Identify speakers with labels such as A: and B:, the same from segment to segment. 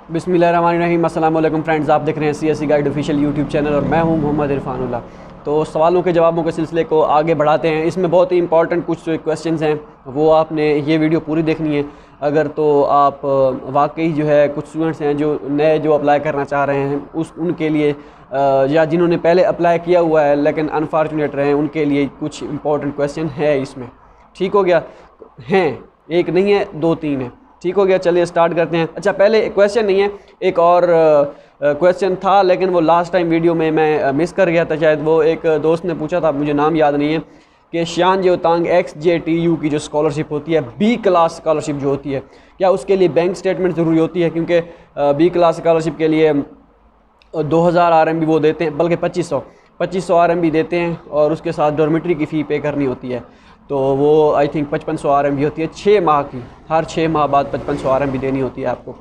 A: बिस्मिल्लाहिर्रहमानिर्रहीम। अस्सलाम वालेकुम फ्रेंड्स, आप देख रहे हैं CSE guide official YouTube channel और मैं हूं मोहम्मद इरफानुल्लाह। तो सवालों के जवाबों के सिलसिले को आगे बढ़ाते हैं। इसमें बहुत ही इंपॉर्टेंट कुछ क्वेश्चंस हैं, वो आपने ये वीडियो पूरी देखनी है अगर तो आप वाकई जो है कुछ स्टूडेंट्स हैं जो नए जो अप्लाई करना चाह रहे हैं उनके लिए या जिन्होंने पहले अप्लाई किया हुआ है लेकिन अनफॉर्चुनेट रहे हैं उनके लिए कुछ इंपॉर्टेंट क्वेश्चन है इसमें। ठीक हो गया? हैं, एक नहीं है, दो तीन है। ठीक हो गया, चलिए स्टार्ट करते हैं। अच्छा, पहले क्वेश्चन नहीं है, एक और क्वेश्चन था लेकिन वो लास्ट टाइम वीडियो में मैं मिस कर गया था शायद। वो एक दोस्त ने पूछा था, मुझे नाम याद नहीं है, कि शियान जेओतांग XJTU की जो स्कॉलरशिप होती है, B क्लास स्कॉलरशिप जो होती है, क्या उसके लिए बैंक स्टेटमेंट ज़रूरी होती है? क्योंकि B क्लास स्कॉलरशिप के लिए 2000 RMB वो देते हैं, बल्कि 2500 RMB देते हैं और उसके साथ डॉर्मेट्री की फ़ी पे करनी होती है। तो वो आई थिंक 5500 RMB होती है 6 माह की। हर 6 माह बाद 5500 RMB देनी होती है आपको।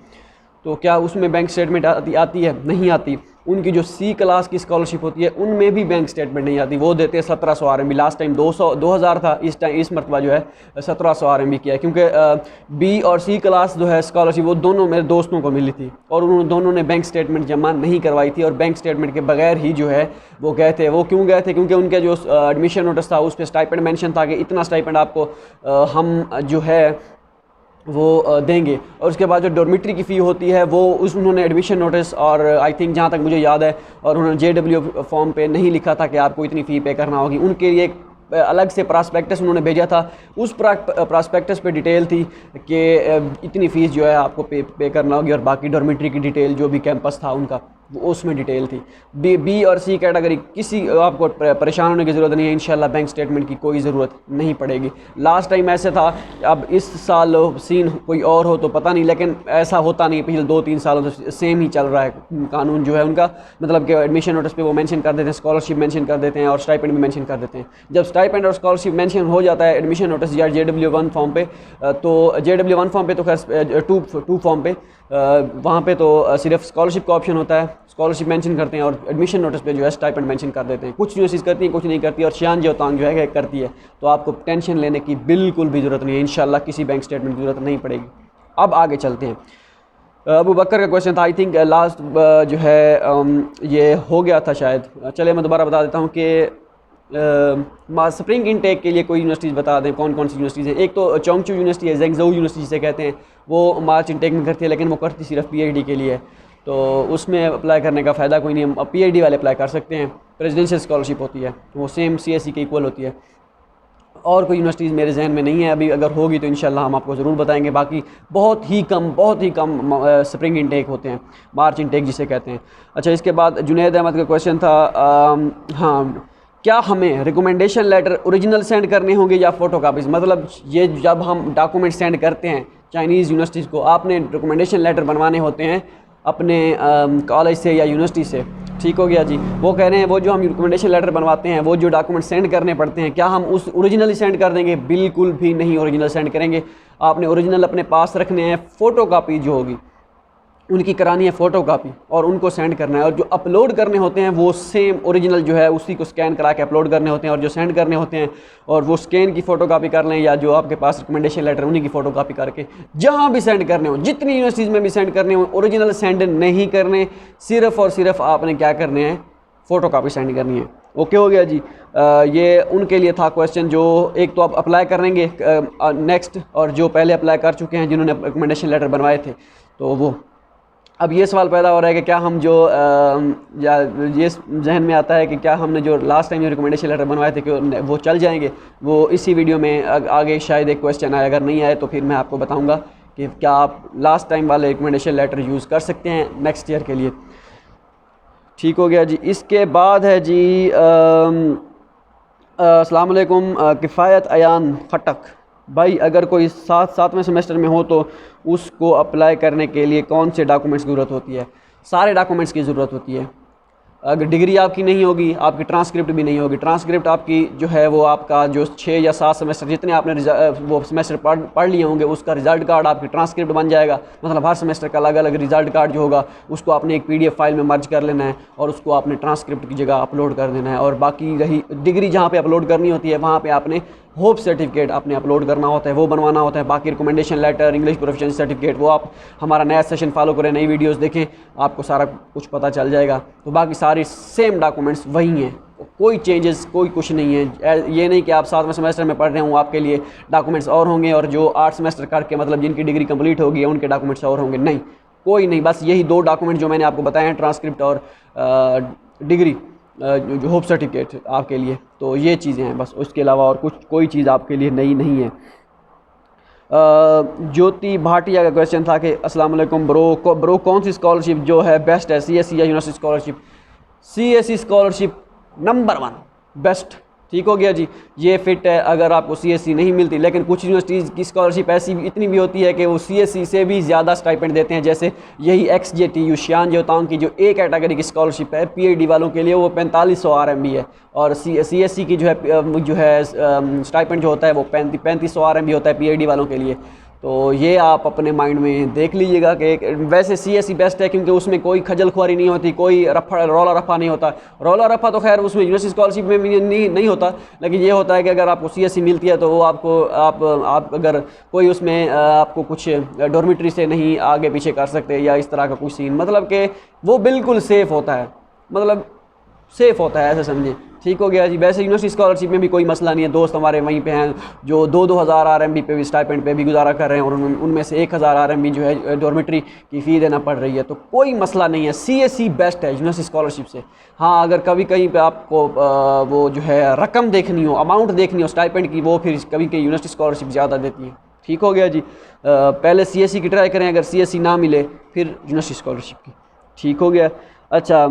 A: तो क्या उसमें बैंक स्टेटमेंट आती है? नहीं आती। उनकी जो C क्लास की स्कॉलरशिप होती है उनमें भी बैंक स्टेटमेंट नहीं आती, वो देते हैं 1700 RMB। लास्ट टाइम 2000 था, इस मरतबा जो है 1700 RMB किया है, क्योंकि B और C क्लास जो है स्कॉलरशिप वो दोनों मेरे दोस्तों को मिली थी और उन दोनों ने बैंक स्टेटमेंट जमा नहीं करवाई थी और बैंक स्टेटमेंट के बगैर ही जो है वो गए थे। वो क्यों गए थे? क्योंकि उनके जो एडमिशन नोटिस था उस पर स्टाइपेंड मेंशन था कि इतना स्टाइपेंड आपको हम जो है वो देंगे। और उसके बाद जो डॉर्मेट्री की फ़ी होती है वो उन्होंने एडमिशन नोटिस और आई थिंक जहाँ तक मुझे याद है, और उन्होंने JW फॉर्म पे नहीं लिखा था कि आपको इतनी फ़ी पे करना होगी। उनके लिए एक अलग से प्रॉस्पेक्टस उन्होंने भेजा था, उस प्रॉस्पेक्टस पे डिटेल थी कि इतनी फ़ीस जो है आपको पे करना होगी और बाकी डॉर्मेट्री की डिटेल जो भी कैंपस था उनका वो उसमें डिटेल थी। B और C कैटेगरी किसी आपको परेशान होने की ज़रूरत नहीं है, इंशाल्लाह बैंक स्टेटमेंट की कोई ज़रूरत नहीं पड़ेगी। लास्ट टाइम ऐसे था, अब इस साल सीन कोई और हो तो पता नहीं, लेकिन ऐसा होता नहीं। पिछले 2-3 सालों से सेम ही चल रहा है कानून जो है उनका, मतलब कि एडमिशन नोटिस पे वो मेंशन कर देते हैं, स्कॉलरशिप मेंशन कर देते हैं और स्टाइपेंड भी मेंशन कर देते हैं। जब स्टाइपेंड और स्कॉलरशिप मेंशन हो जाता है एडमिशन नोटिस या JW1 फॉर्म पे, तो JW1 फॉर्म पे तो खैर 2 फॉर्म पे वहाँ पे तो सिर्फ स्कॉलरशिप का ऑप्शन होता है, स्कॉलरशिप मेंशन करते हैं और एडमिशन नोटिस पे जो है स्टाइपेंड मेंशन कर देते हैं। कुछ यूनिवर्सिटीज़ करती हैं, कुछ नहीं करती, और शियान जेओतांग जो है करती है। तो आपको टेंशन लेने की बिल्कुल भी ज़रूरत नहीं है, इंशाल्लाह किसी बैंक स्टेटमेंट की ज़रूरत नहीं पड़ेगी। अब आगे चलते हैं। अबू बकर का क्वेश्चन था, आई थिंक लास्ट जो है ये हो गया था शायद। चलिए मैं दोबारा बता देता हूँ कि स्प्रिंग इनटेक के लिए कोई यूनिवर्सिटीज़ बता दें कौन कौन सी यूनिवर्सिटीज़ हैं। एक तो चोंगचू यूनिवर्सिटी है, ज़ेंगज़ोऊ यूनिवर्सिटी जिसे कहते हैं, वो मार्च इनटेक में करती है, लेकिन वो करती सिर्फ PhD के लिए है, तो उसमें अप्लाई करने का फ़ायदा कोई नहीं है। अब PhD वाले अप्लाई कर सकते हैं। प्रेसिडेंशियल स्कॉलरशिप होती है, वो सेम CSE के इक्वल होती है। और कोई यूनिवर्सिटीज़ मेरे जहन में नहीं है अभी, अगर होगी तो इंशाल्लाह हम आपको ज़रूर बताएंगे। बाकी बहुत ही कम स्प्रिंग इनटेक होते हैं, मार्च इनटेक जिसे कहते हैं। अच्छा, इसके बाद जुनैद अहमद का क्वेश्चन था, हाँ, क्या हमें रिकमेंडेशन लेटर ओरिजिनल सेंड करने होंगे या फ़ोटो कापीज़? मतलब ये जब हम डॉक्यूमेंट सेंड करते हैं चाइनीज़ यूनिवर्सिटीज़ को, आपने रिकमेंडेशन लेटर बनवाने होते हैं अपने कॉलेज से या यूनिवर्सिटी से। ठीक हो गया जी? वो कह रहे हैं वो जो हम रिकमेंडेशन लेटर बनवाते हैं, वो जो डॉक्यूमेंट सेंड करने पड़ते हैं, क्या हम उस ओरिजिनल ही सेंड कर देंगे? बिल्कुल भी नहीं ओरिजिनल सेंड करेंगे। आपने ओरिजिनल अपने पास रखने हैं, फ़ोटो कापी जो होगी उनकी करानी है फ़ोटो कापी और उनको सेंड करना है। और जो अपलोड करने होते हैं वो सेम ओरिजिनल जो है उसी को स्कैन करा के अपलोड करने होते हैं, और जो सेंड करने होते हैं और वो स्कैन की फ़ोटो कापी कर लें या जो आपके पास रिकमेंडेशन लेटर उन्हीं की फ़ोटो कापी करके जहाँ भी सेंड करने हो, जितनी यूनिवर्सिटीज़ में भी सेंड करने हो, ओरिजिनल सेंड नहीं करने, सिर्फ़ और सिर्फ आपने क्या करने हैं, फ़ोटो कापी सेंड करनी है। ओके हो गया जी? ये उनके लिए था क्वेश्चन जो एक तो आप अप्लाई करेंगे नेक्स्ट, और जो पहले अप्लाई कर चुके हैं जिन्होंने रिकमेंडेशन लेटर बनवाए थे, तो वो अब ये सवाल पैदा हो रहा है कि क्या हम जो या ये जहन में आता है कि क्या हमने जो लास्ट टाइम जो रिकमेंडेशन लेटर बनवाए थे कि वो चल जाएंगे। वो इसी वीडियो में आगे शायद एक क्वेश्चन आए, अगर नहीं आए तो फिर मैं आपको बताऊंगा कि क्या आप लास्ट टाइम वाले रिकमेंडेशन लेटर यूज़ कर सकते हैं नेक्स्ट ईयर के लिए। ठीक हो गया जी? इसके बाद है जी अस्सलाम वालेकुम, किफ़ायत अयान खटक भाई, अगर कोई 7वें सेमेस्टर में हो तो उसको अप्लाई करने के लिए कौन से डॉक्यूमेंट्स की ज़रूरत होती है? सारे डॉक्यूमेंट्स की ज़रूरत होती है। अगर डिग्री आपकी नहीं होगी, आपकी ट्रांसक्रिप्ट भी नहीं होगी। ट्रांसक्रिप्ट आपकी जो है वो आपका जो 6 या 7 सेमेस्टर जितने आपने वो सेमेस्टर पढ़ लिए होंगे उसका रिज़ल्ट कार्ड आपकी ट्रांसक्रिप्ट बन जाएगा। मतलब हर सेमेस्टर का अलग अलग रिज़ल्ट कार्ड जो होगा उसको आपने एक PDF फाइल में मर्ज कर लेना है और उसको आपने ट्रांसक्रिप्ट की जगह अपलोड कर देना है। और बाकी रही डिग्री, जहाँ पे अपलोड करनी होती है वहाँ पे आपने होप सर्टिफिकेट आपने अपलोड करना होता है, वो बनवाना होता है। बाकी recommendation letter, English proficiency certificate, वो आप हमारा नया सेशन फॉलो करें, नई वीडियोस देखें, आपको सारा कुछ पता चल जाएगा। तो बाकी सारी सेम डॉक्यूमेंट्स वही हैं, कोई चेंजेस कोई कुछ नहीं है। ये नहीं कि आप 7वें सेमेस्टर में पढ़ रहे हो आपके लिए डॉक्यूमेंट्स और होंगे और जो 8 सेमेस्टर करके मतलब जिनकी डिग्री कंप्लीट होगी उनके डॉक्यूमेंट्स और होंगे, नहीं, कोई नहीं। बस यही 2 डॉक्यूमेंट जो मैंने आपको बताए हैं, ट्रांसक्रिप्ट और डिग्री, जो होप सर्टिफिकेट आपके लिए, तो ये चीज़ें हैं बस, उसके अलावा और कुछ कोई चीज़ आपके लिए नई नहीं है। ज्योति भाटिया का क्वेश्चन था कि अस्सलाम वालेकुम ब्रो कौन सी स्कॉलरशिप जो है बेस्ट है, सीएससी या university scholarship? CSC scholarship number 1 best, ठीक हो गया जी। ये फिट है अगर आपको सीएससी नहीं मिलती, लेकिन कुछ यूनिवर्सिटीज़ की स्कॉलरशिप ऐसी इतनी भी होती है कि वो सीएससी से भी ज़्यादा स्टाइपेंड देते हैं। जैसे यही XJTU शियान जोतांग की जो A कैटेगरी की स्कॉलरशिप है PhD वालों के लिए, वो 4500 RMB है, और सीएससी की जो है स्टाइपेंड जो होता है वो 3500 RMB होता है PhD वालों के लिए। तो ये आप अपने माइंड में देख लीजिएगा कि वैसे सीएससी बेस्ट है क्योंकि उसमें कोई खजल खुआरी नहीं होती, कोई रौला रफा नहीं होता। रौला रफा तो खैर उसमें यूनिवर्सिटी स्कॉलरशिप में भी नहीं होता, लेकिन ये होता है कि अगर आपको सीएससी मिलती है तो वो आप अगर कोई उसमें आपको कुछ डॉर्मिटरी से नहीं आगे पीछे कर सकते या इस तरह का कुछ सीन, मतलब कि वो बिल्कुल सेफ़ होता है, मतलब सेफ़ होता है, ऐसे समझें, ठीक हो गया जी। वैसे यूनिवर्सिटी स्कॉलरशिप में भी कोई मसला नहीं है, दोस्त हमारे वहीं पे हैं जो 2-2000 RMB पे भी स्टाइपेंड पे भी गुजारा कर रहे हैं, और उनमें से 1000 RMB जो है डॉर्मेट्री की फ़ी देना पड़ रही है, तो कोई मसला नहीं है। सीएससी बेस्ट है यूनिवर्सिटी स्कॉलरशिप से। हाँ, अगर कभी कहीं पे आपको वो जो है रकम देखनी हो, अमाउंट देखनी हो स्टाइपेंड की, वो फिर कभी कहीं यूनिवर्सिटी स्कॉलरशिप ज़्यादा देती है, ठीक हो गया जी। पहले सीएससी की ट्राई करें, अगर सीएससी ना मिले फिर यूनिवर्सिटी स्कॉलरशिप की, ठीक हो गया। अच्छा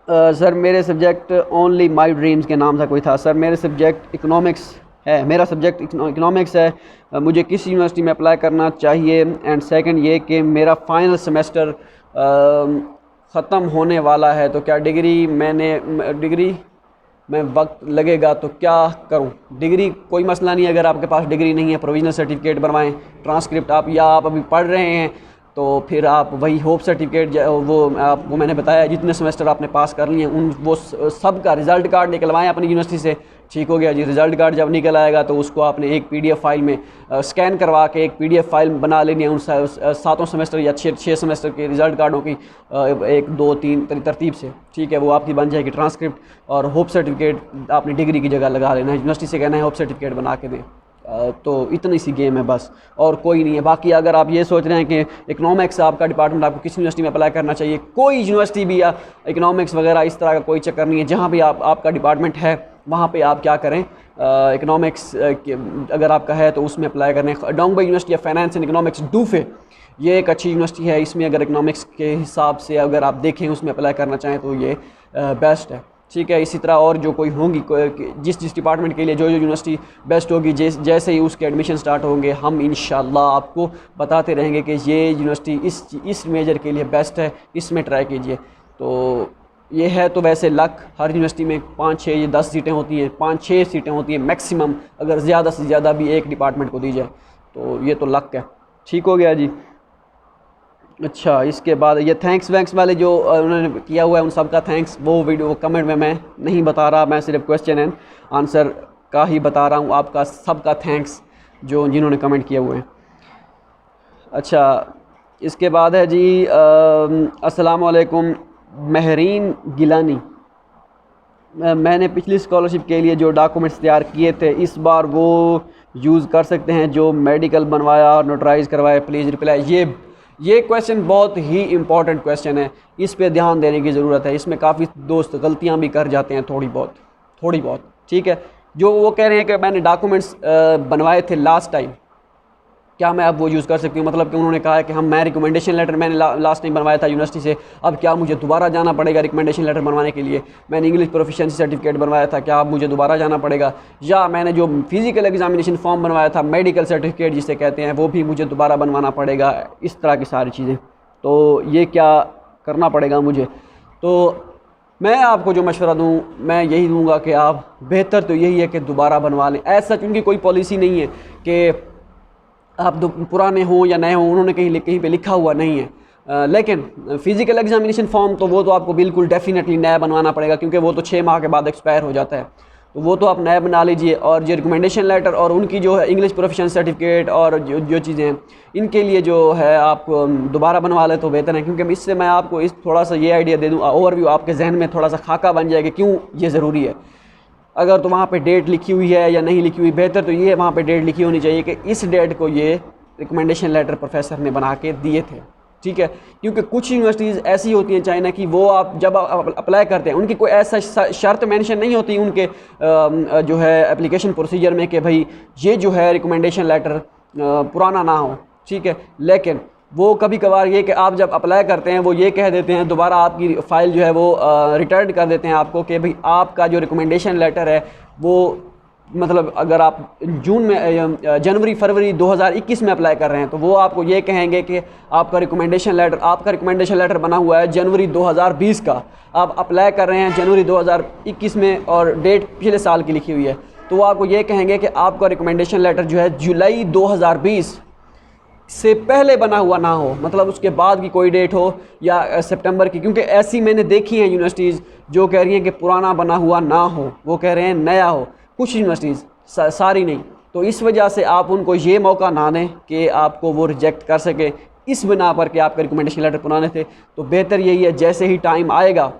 A: सर मेरे सब्जेक्ट ओनली माई ड्रीम्स के नाम से कोई था। सर मेरे सब्जेक्ट इकोनॉमिक्स है, मेरा सब्जेक्ट इकोनॉमिक्स है, मुझे किस यूनिवर्सिटी में अप्लाई करना चाहिए? एंड सेकंड ये कि मेरा फाइनल सेमेस्टर ख़त्म होने वाला है, तो क्या डिग्री में वक्त लगेगा, तो क्या करूं? डिग्री कोई मसला नहीं है, अगर आपके पास डिग्री नहीं है प्रोविजनल सर्टिफिकेट बनवाएं, ट्रांसक्रिप्ट आप अभी पढ़ रहे हैं तो फिर आप वही होप सर्टिफिकेट वो आपको मैंने बताया जितने सेमेस्टर आपने पास कर लिए वो सब का रिज़ल्ट कार्ड निकलवाएं अपनी यूनिवर्सिटी से, ठीक हो गया जी। रिज़ल्ट कार्ड जब निकल आएगा तो उसको आपने एक PDF फाइल में स्कैन करवा के एक PDF फाइल बना लेनी है उन 7 सेमेस्टर या 6 सेमेस्टर के रिज़ल्ट कार्डों की 1, 2, 3 तरतीब से, ठीक है, वो आपकी बन जाएगी ट्रांसक्रिप्ट। और होप सर्टिफिकेट आपने डिग्री की जगह लगा लेना है, यूनिवर्सिटी से कहना है होप सर्टिफिकेट बना के दें। तो इतनी सी गेम है बस, और कोई नहीं है। बाकी अगर आप ये सोच रहे हैं कि इकोनॉमिक्स आपका डिपार्टमेंट आपको किस यूनिवर्सिटी में अप्लाई करना चाहिए, कोई यूनिवर्सिटी भी या इकोनॉमिक्स वगैरह इस तरह का कोई चक्कर नहीं है। जहाँ भी आपका डिपार्टमेंट है वहाँ पे आप क्या करें, इकोनॉमिक्स अगर आपका है तो उसमें अप्लाई करें। Dongbei university of finance and economics DUFE, ये एक अच्छी यूनिवर्सिटी है, इसमें अगर इकोनॉमिक्स के हिसाब से अगर आप देखें उसमें अप्लाई करना चाहें तो ये बेस्ट है, ठीक है। इसी तरह और जो कोई होंगी जिस डिपार्टमेंट के लिए जो यूनिवर्सिटी बेस्ट होगी, जैसे ही उसके एडमिशन स्टार्ट होंगे हम इंशाल्लाह आपको बताते रहेंगे कि ये यूनिवर्सिटी इस मेजर के लिए बेस्ट है, इसमें ट्राई कीजिए। तो ये है तो वैसे लक, हर यूनिवर्सिटी में 5, 6 या 10 सीटें होती हैं, 5-6 सीटें होती हैं मैक्सिमम, अगर ज़्यादा से ज़्यादा भी एक डिपार्टमेंट को दी जाए, तो ये तो लक है, ठीक हो गया जी। अच्छा, इसके बाद ये थैंक्स वैंक्स वाले जो उन्होंने किया हुआ है उन सब का थैंक्स, वो वीडियो कमेंट में मैं नहीं बता रहा, मैं सिर्फ क्वेश्चन एंड आंसर का ही बता रहा हूँ। आपका सबका थैंक्स जिन्होंने कमेंट किए हुए हैं। अच्छा, इसके बाद है जी अस्सलाम वालेकुम महरीन गिलानी, मैंने पिछली स्कॉलरशिप के लिए जो डॉक्यूमेंट्स तैयार किए थे इस बार वो यूज़ कर सकते हैं, जो मेडिकल बनवाया और नोटराइज करवाया, प्लीज़ रिप्लाई। ये क्वेश्चन बहुत ही इंपॉर्टेंट क्वेश्चन है, इस पे ध्यान देने की ज़रूरत है। इसमें काफ़ी दोस्त गलतियां भी कर जाते हैं थोड़ी बहुत, ठीक है। जो वो कह रहे हैं कि मैंने डॉक्यूमेंट्स बनवाए थे लास्ट टाइम, क्या मैं अब वो यूज़ कर सकती हूँ? मतलब कि उन्होंने कहा है कि मैं रिकमेंडेशन लेटर मैंने लास्ट टाइम बनवाया था यूनिवर्सिटी से, अब क्या मुझे दोबारा जाना पड़ेगा रिकमेंडेशन लेटर बनवाने के लिए? मैंने इंग्लिश प्रोफिशिएंसी सर्टिफिकेट बनवाया था, क्या अब मुझे दोबारा जाना पड़ेगा? या मैंने जो फिज़िकल एग्जामिनेशन फॉर्म बनवाया था, मेडिकल सर्टिफिकेट जिसे कहते हैं, वो भी मुझे दोबारा बनवाना पड़ेगा? इस तरह की सारी चीज़ें, तो ये क्या करना पड़ेगा मुझे? तो मैं आपको जो मशवरा दूँ मैं यही दूँगा कि आप बेहतर तो यही है कि दोबारा बनवा लें। ऐसा क्योंकि कोई पॉलिसी नहीं है कि आप पुराने हों या नए हों, उन्होंने कहीं पे लिखा हुआ नहीं है। लेकिन फ़िज़िकल एग्जामिनेशन फॉर्म तो वो तो आपको बिल्कुल डेफिनेटली नया बनवाना पड़ेगा, क्योंकि वो तो 6 माह के बाद एक्सपायर हो जाता है। तो वो तो आप नया बना लीजिए। और जो रिकमेंडेशन लेटर और उनकी जो है इंग्लिश प्रोफिशिएंसी सर्टिफिकेट और जो चीज़ें हैं, इनके लिए जो है आप दोबारा बनवा लें तो बेहतर है, क्योंकि इससे मैं आपको इस थोड़ा सा ये आइडिया दे दूँ, ओवरव्यू आपके जहन में थोड़ा सा खाका बन जाएगा क्यों ये ज़रूरी है। अगर तो वहाँ पे डेट लिखी हुई है या नहीं लिखी हुई, बेहतर तो ये वहाँ पे डेट लिखी होनी चाहिए कि इस डेट को ये रिकमेंडेशन लेटर प्रोफेसर ने बना के दिए थे, ठीक है। क्योंकि कुछ यूनिवर्सिटीज़ ऐसी होती हैं चाइना की, वो आप जब अप्लाई करते हैं उनकी कोई ऐसा शर्त मेंशन नहीं होती उनके जो है एप्लीकेशन प्रोसीजर में कि भाई ये जो है रिकमेंडेशन लेटर पुराना ना हो, ठीक है। लेकिन वो कभी कभार ये कि आप जब अप्लाई करते हैं वो ये कह देते हैं, दोबारा आपकी फ़ाइल जो है वो रिटर्न कर देते हैं आपको कि भाई आपका जो रिकमेंडेशन लेटर है वो, मतलब अगर आप जून में जनवरी फरवरी 2021 में अप्लाई कर रहे हैं तो वो आपको ये कहेंगे कि आपका रिकमेंडेशन लेटर बना हुआ है जनवरी 2020 का, आप अप्लाई कर रहे हैं जनवरी 2021 में और डेट पिछले साल की लिखी हुई है, तो वो आपको ये कहेंगे कि आपका रिकमेंडेशन लेटर जो है जुलाई 2020 से पहले बना हुआ ना हो, मतलब उसके बाद की कोई डेट हो या सितंबर की। क्योंकि ऐसी मैंने देखी हैं यूनिवर्सिटीज़ जो कह रही हैं कि पुराना बना हुआ ना हो, वो कह रहे हैं नया हो, कुछ यूनिवर्सिटीज़, सारी नहीं। तो इस वजह से आप उनको ये मौका ना दें कि आपको वो रिजेक्ट कर सके इस बिना पर कि आपके रिकमेंडेशन लेटर पुराने थे। तो बेहतर यही है, जैसे ही टाइम आएगा,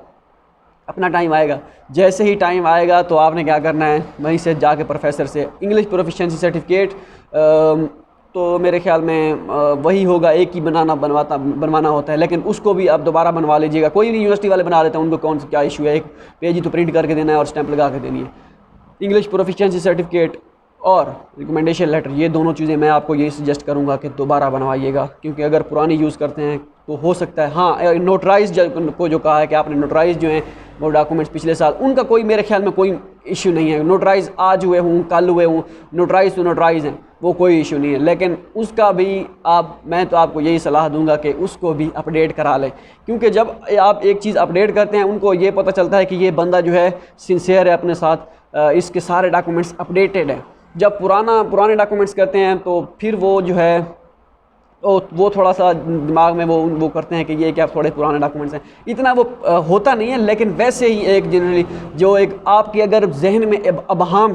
A: अपना टाइम आएगा, जैसे ही टाइम आएगा तो आपने क्या करना है, वहीं से जाके प्रोफेसर से इंग्लिश प्रोफिशिएंसी सर्टिफिकेट, तो मेरे ख्याल में वही होगा, एक ही बनवाना होता है, लेकिन उसको भी आप दोबारा बनवा लीजिएगा। कोई भी यूनिवर्सिटी वाले बना देते हैं, उनको कौन सा क्या इशू है, एक पेज ही तो प्रिंट करके देना है और स्टैंप लगा के देनी है। इंग्लिश प्रोफिशिएंसी सर्टिफिकेट और रिकमेंडेशन लेटर, ये दोनों चीज़ें मैं आपको यही सजेस्ट करूंगा कि दोबारा बनवाइएगा, क्योंकि अगर पुरानी यूज़ करते हैं तो हो सकता है, हाँ नोटराइज को जो कहा है कि आपने नोटराइज जो हैं वो डॉक्यूमेंट्स पिछले साल, उनका कोई मेरे ख्याल में कोई इशू नहीं है। नोटराइज आज हुए हूँ कल हुए हूँ, नोटराइज तो नोटराइज हैं, वो कोई इशू नहीं है। लेकिन उसका भी मैं तो आपको यही सलाह दूंगा कि उसको भी अपडेट करा लें, क्योंकि जब आप एक चीज़ अपडेट करते हैं उनको ये पता चलता है कि ये बंदा जो है सिंसियर है अपने साथ, इसके सारे डॉक्यूमेंट्स अपडेटेड हैं। जब पुराने डॉक्यूमेंट्स करते हैं तो फिर वो जो है वो थोड़ा सा दिमाग में वो करते हैं कि ये क्या थोड़े पुराने डॉक्यूमेंट्स हैं, इतना वो होता नहीं है। लेकिन वैसे ही एक जनरली जो एक आपके अगर जहन में इबहाम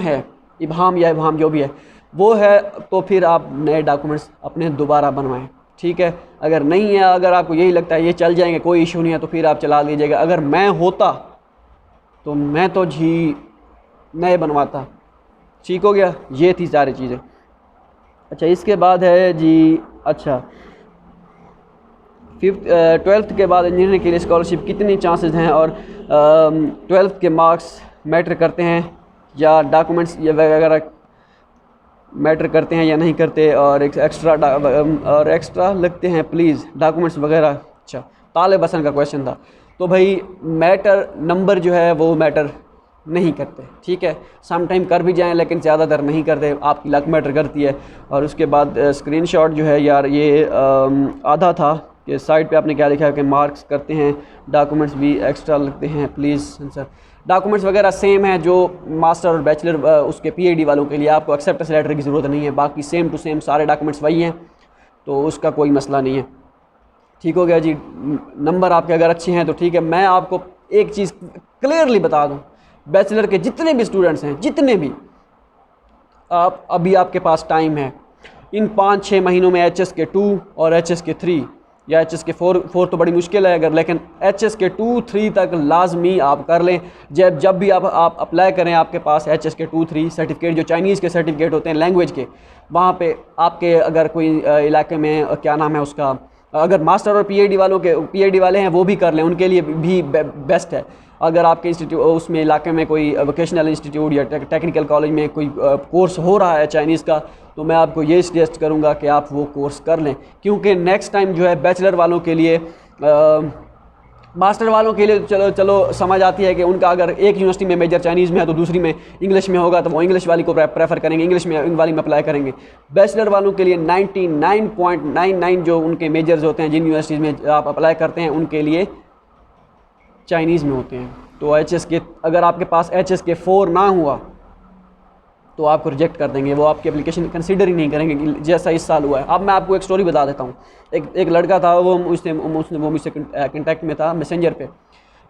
A: जो भी है वो है, तो फिर आप नए डॉक्यूमेंट्स अपने दोबारा बनवाएं, ठीक है। अगर नहीं है, अगर आपको यही लगता है ये चल जाएंगे, कोई इशू नहीं है, तो फिर आप चला लीजिएगा। अगर मैं होता तो मैं तो जी नए बनवाता, ठीक हो गया। ये थी सारी चीज़ें। अच्छा, इसके बाद है जी, अच्छा 12th के बाद इंजीनियरिंग के लिए स्कॉलरशिप कितनी चांसेस हैं, और 12th के मार्क्स मैटर करते हैं या डॉक्यूमेंट्स ये वगैरह मैटर करते हैं या नहीं करते, और एक्स्ट्रा लगते हैं प्लीज़ डॉक्यूमेंट्स वगैरह। अच्छा, तालिब हसन का क्वेश्चन था। तो भाई मैटर नंबर जो है वो मैटर नहीं करते, ठीक है। सम टाइम कर भी जाएं लेकिन ज़्यादातर नहीं करते, आपकी लक मैटर करती है। और उसके बाद स्क्रीनशॉट जो है यार ये आधा था कि साइड पे आपने क्या लिखा है कि मार्क्स करते हैं, डॉक्यूमेंट्स भी एक्स्ट्रा लगते हैं प्लीज़ सर। डॉक्यूमेंट्स वगैरह सेम है जो मास्टर और बैचलर उसके पीएचडी वालों के लिए, आपको एक्सेप्टेंस लेटर की ज़रूरत नहीं है, बाकी सेम टू सेम सारे डॉक्यूमेंट्स वही हैं, तो उसका कोई मसला नहीं है, ठीक हो गया जी। नंबर आपके अगर अच्छे हैं तो ठीक है। मैं आपको एक चीज़ क्लियरली बता दूँ, बैचलर के जितने भी स्टूडेंट्स हैं, जितने भी आप अभी आपके पास टाइम है, इन 5-6 महीनों में HS के 2 और HS के 3 या HS के 4 तो बड़ी मुश्किल है अगर, लेकिन HS के 2-3 तक लाजमी आप कर लें। जब भी आप अप्लाई करें, आपके पास HS के 2-3 सर्टिफिकेट, जो चाइनीज़ के सर्टिफिकेट होते हैं लैंग्वेज के, वहाँ पे आपके अगर कोई इलाके में क्या नाम है उसका, अगर मास्टर और पीएचडी वाले हैं वो भी कर लें, उनके लिए भी बेस्ट है। अगर आपके इंस्टीट्यूट उसमें इलाके में कोई वोकेशनल इंस्टीट्यूट या टेक्निकल कॉलेज में कोई कोर्स हो रहा है चाइनीज़ का, तो मैं आपको ये सजेस्ट करूंगा कि आप वो कोर्स कर लें, क्योंकि नेक्स्ट टाइम जो है बैचलर वालों के लिए, मास्टर वालों के लिए चलो समझ आती है कि उनका अगर एक यूनिवर्सिटी में मेजर चाइनीज़ में है तो दूसरी में इंग्लिश में होगा, तो वो इंग्लिश वाली को प्रेफर करेंगे, इंग्लिश में वाली में अप्लाई करेंगे। बैचलर वालों के लिए 99.99 जो उनके मेजर्स होते हैं जिन यूनिवर्सिटीज़ में आप अप्लाई करते हैं, उनके लिए चाइनीज़ में होते हैं। तो HS के, अगर आपके पास HS के 4 ना हुआ तो आपको रिजेक्ट कर देंगे, वो आपकी एप्लीकेशन कंसीडर ही नहीं करेंगे, जैसा इस साल हुआ है। अब मैं आपको एक स्टोरी बता देता हूँ। एक लड़का था, वो मुझसे कंटेक्ट में था मैसेंजर पे,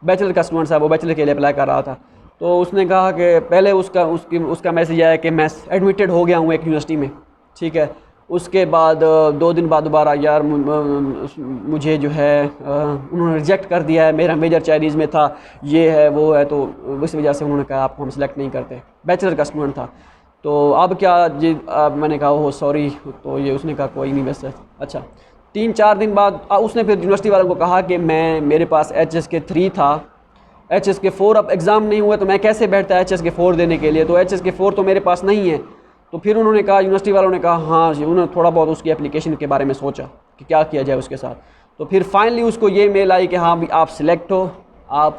A: बैचलर का स्टूडेंट था, वो बैचलर के लिए अप्लाई कर रहा था। तो उसने कहा कि पहले उसका मैसेज आया कि मैं एडमिटेड हो गया हूँ एक यूनिवर्सिटी में, ठीक है। उसके बाद 2 दिन बाद दोबारा यार मुझे जो है उन्होंने रिजेक्ट कर दिया है, मेरा मेजर चाइनीज़ में था, ये है वो है, तो इस वजह से उन्होंने कहा आपको हम सेलेक्ट नहीं करते। बैचलर का स्टूडेंट था। तो अब क्या जी, मैंने कहा हो सॉरी, तो ये उसने कहा कोई नहीं वैसे। अच्छा, 3-4 दिन बाद उसने फिर यूनिवर्सिटी वालों को कहा कि मेरे पास HSK3 था, HSK4 अब एग्ज़ाम नहीं हुआ तो मैं कैसे बैठता HSK4 देने के लिए, तो HSK4 तो मेरे पास नहीं है। तो फिर उन्होंने कहा, यूनिवर्सिटी वालों ने कहा हाँ जी, उन्होंने थोड़ा बहुत उसकी एप्लीकेशन के बारे में सोचा कि क्या किया जाए उसके साथ। तो फिर फाइनली उसको ये मेल आई कि हाँ भी आप सिलेक्ट हो, आप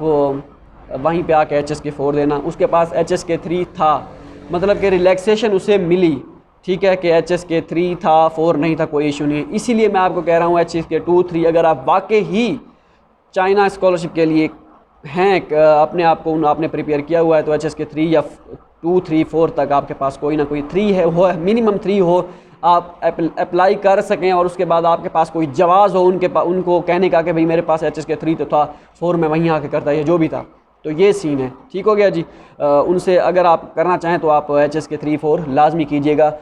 A: वहीं पे आके HSK4 देना। उसके पास HSK3 था, मतलब कि रिलैक्सेशन उसे मिली, ठीक है, कि HSK3 था, 4 नहीं था, कोई इशू नहीं है। इसीलिए मैं आपको कह रहा हूँ HSK2, 3 अगर आप वाकई ही चाइना स्कॉलरशिप के लिए हैं, अपने आप को आपने प्रिपेयर किया हुआ है, तो HSK3 या 2, 3, 4 तक आपके पास कोई ना कोई 3 है, हो मिनिमम 3 हो, आप अप्लाई कर सकें और उसके बाद आपके पास कोई जवाज़ हो उनको कहने का कि भाई मेरे पास HSK3 तो था, 4 में वहीं आके करता है, जो भी था। तो ये सीन है, ठीक हो गया जी। उनसे अगर आप करना चाहें तो आप HSK3, 4 लाजमी कीजिएगा।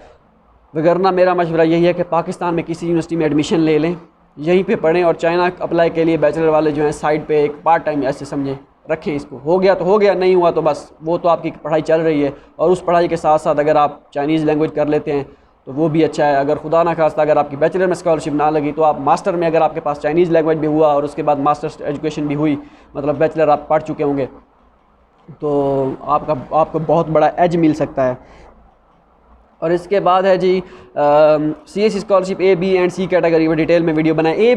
A: वगरना मेरा मशवरा यही है कि पाकिस्तान में किसी यूनिवर्सिटी में एडमिशन ले लें, यहीं पे पढ़ें, और चाइना अप्लाई के लिए बैचलर वाले जो हैं साइड पे एक पार्ट टाइम ऐसे समझें, रखें इसको। हो गया तो हो गया, नहीं हुआ तो बस वो तो आपकी पढ़ाई चल रही है, और उस पढ़ाई के साथ साथ अगर आप चाइनीज़ लैंग्वेज कर लेते हैं तो वो भी अच्छा है। अगर खुदा ना खास्ता अगर आपकी बैचलर में स्कॉलरशिप ना लगी तो आप मास्टर में, अगर आपके पास चाइनीज़ लैंग्वेज भी हुआ और उसके बाद मास्टर्स एजुकेशन भी हुई, मतलब बैचलर आप पढ़ चुके होंगे, तो आपको बहुत बड़ा एज मिल सकता है। और इसके बाद है जी CSE scholarship A, B and C category में डिटेल में वीडियो बनाए।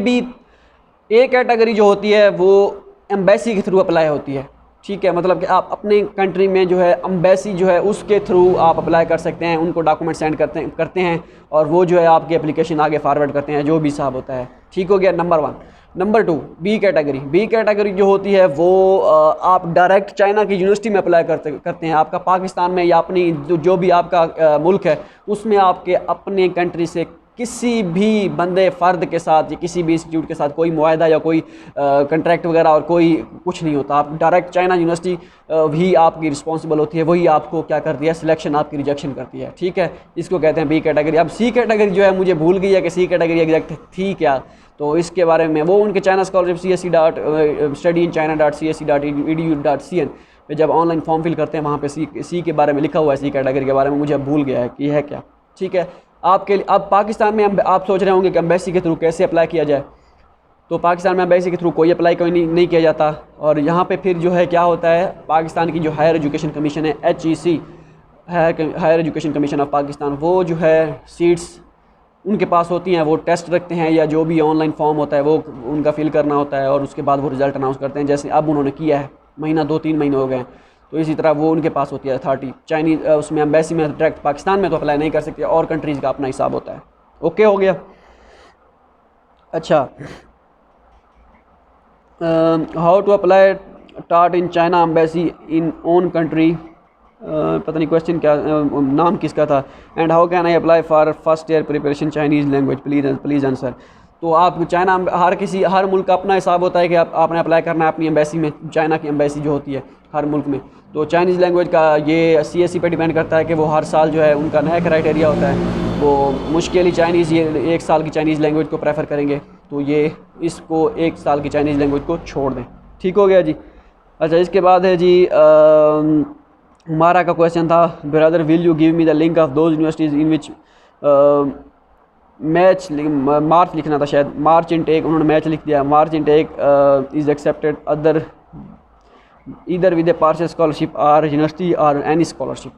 A: A कैटेगरी जो होती है वो एम्बेसी के थ्रू अप्लाई होती है, ठीक है, मतलब कि आप अपने कंट्री में जो है एम्बेसी जो है उसके थ्रू आप अप्लाई कर सकते हैं, उनको डॉक्यूमेंट सेंड करते हैं और वो जो है आपकी एप्लीकेशन आगे फॉरवर्ड करते हैं, जो भी हिसाब होता है, ठीक हो गया, नंबर 1। नंबर 2 बी कैटेगरी जो होती है वो आप डायरेक्ट चाइना की यूनिवर्सिटी में अप्लाई करते हैं। आपका पाकिस्तान में या अपनी जो भी आपका मुल्क है उसमें आपके अपने कंट्री से किसी भी बंदे फ़र्द के साथ या किसी भी इंस्टीट्यूट के साथ कोई मुआहदा या कोई कंट्रैक्ट वगैरह और कोई कुछ नहीं होता। आप डायरेक्ट चाइना यूनिवर्सिटी भी आपकी रिस्पॉन्सिबल होती है, वही आपको क्या करती है, सिलेक्शन आपकी रिजेक्शन करती है, ठीक है। इसको कहते हैं बी कैटेगरी। अब सी कैटेगरी जो है मुझे भूल गई है कि सी कैटेगरी एग्जैक्ट थी क्या, तो इसके बारे में वो उनके चाइना स्कॉलरशिप CSE.studyinchina.csc.edu.cn पे जब ऑनलाइन फॉर्म फिल करते हैं वहाँ पे सी के बारे में लिखा हुआ है, सी कैटेगरी के बारे में मुझे भूल गया है कि है क्या, ठीक है। आपके लिए अब पाकिस्तान में आप सोच रहे होंगे कि एम्बेसी के थ्रू कैसे अप्लाई किया जाए, तो पाकिस्तान में एम्बेसी के थ्रू कोई अप्लाई नहीं किया जाता। और यहाँ पे फिर जो है क्या होता है, पाकिस्तान की जो हायर एजुकेशन कमीशन है HEC, higher education commission of Pakistan, वो जो है सीट्स उनके पास होती हैं, वो टेस्ट रखते हैं या जो भी ऑनलाइन फॉर्म होता है वो उनका फिल करना होता है और उसके बाद वो रिज़ल्ट अनाउंस करते हैं, जैसे अब उन्होंने किया है, महीना 2-3 महीने हो गए हैं। तो इसी तरह वो उनके पास होती है अथॉरिटी। चाइनीज़ उसमें एम्बेसी में डायरेक्ट पाकिस्तान में तो अप्लाई नहीं कर सकते, और कंट्रीज़ का अपना हिसाब होता है। ओके हो गया। अच्छा, हाउ टू अप्लाई टाट in China embassy in own country, पता नहीं क्वेश्चन क्या नाम किसका था, and how can I apply for first year preparation Chinese language, please answer. तो आप चाइना, हर मुल्क का अपना हिसाब होता है कि आपने अप्लाई करना है अपनी एम्बेसी में, चाइना की एम्बेसी जो होती है हर मुल्क में। तो चाइनीज़ लैंग्वेज का ये CSE पे डिपेंड करता है कि वो हर साल जो है उनका नया क्राइटेरिया होता है, वो मुश्किल चाइनीज़ ये 1 साल की चाइनीज़ लैंग्वेज को प्रेफर करेंगे, तो ये इसको 1 साल की चाइनीज़ लैंग्वेज को छोड़ दें, ठीक हो गया जी। अच्छा, इसके बाद है जी हमारा का क्वेश्चन था, brother will you give me the link of those universities in which March लिखना था शायद, मार्च इनटेक, उन्होंने मैच लिख दिया, March intake is accepted other either with a partial scholarship are university और एनी स्कॉलरशिप।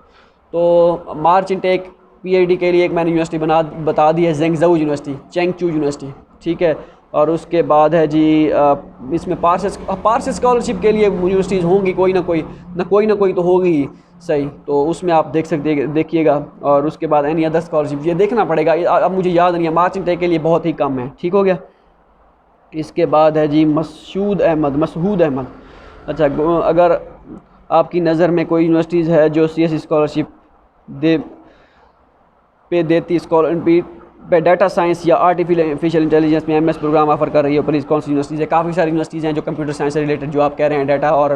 A: तो March intake PhD के लिए एक मैंने यूनिवर्सिटी बता दी है, ज़ेंगज़ाऊ यूनिवर्सिटी, चेंगचू यूनिवर्सिटी, ठीक है। और उसके बाद है जी इसमें पार्शियल स्कॉलरशिप के लिए यूनिवर्सिटीज़ होंगी, कोई ना कोई तो होगी ही, सही। तो उसमें आप देखिएगा। और उसके बाद एनी अदर स्कॉलरशिप ये देखना पड़ेगा, अब मुझे याद नहीं है, मार्च इनटेक के लिए बहुत ही कम है, ठीक हो गया। इसके बाद है जी मसूद अहमद। अच्छा, अगर आपकी नज़र में कोई यूनिवर्सिटीज़ है जो CSE स्कॉलरशिप देती डाटा साइंस या आर्टिफिशियल इंटेलिजेंस में एमएस प्रोग्राम ऑफर कर रही हो, प्लीज़ कौन सी यूनिवर्सिटीज़ है? काफ़ी सारी यूनिवर्सिटीज़ हैं जो कंप्यूटर साइंस से रिलेटेड, जो आप कह रहे हैं डाटा और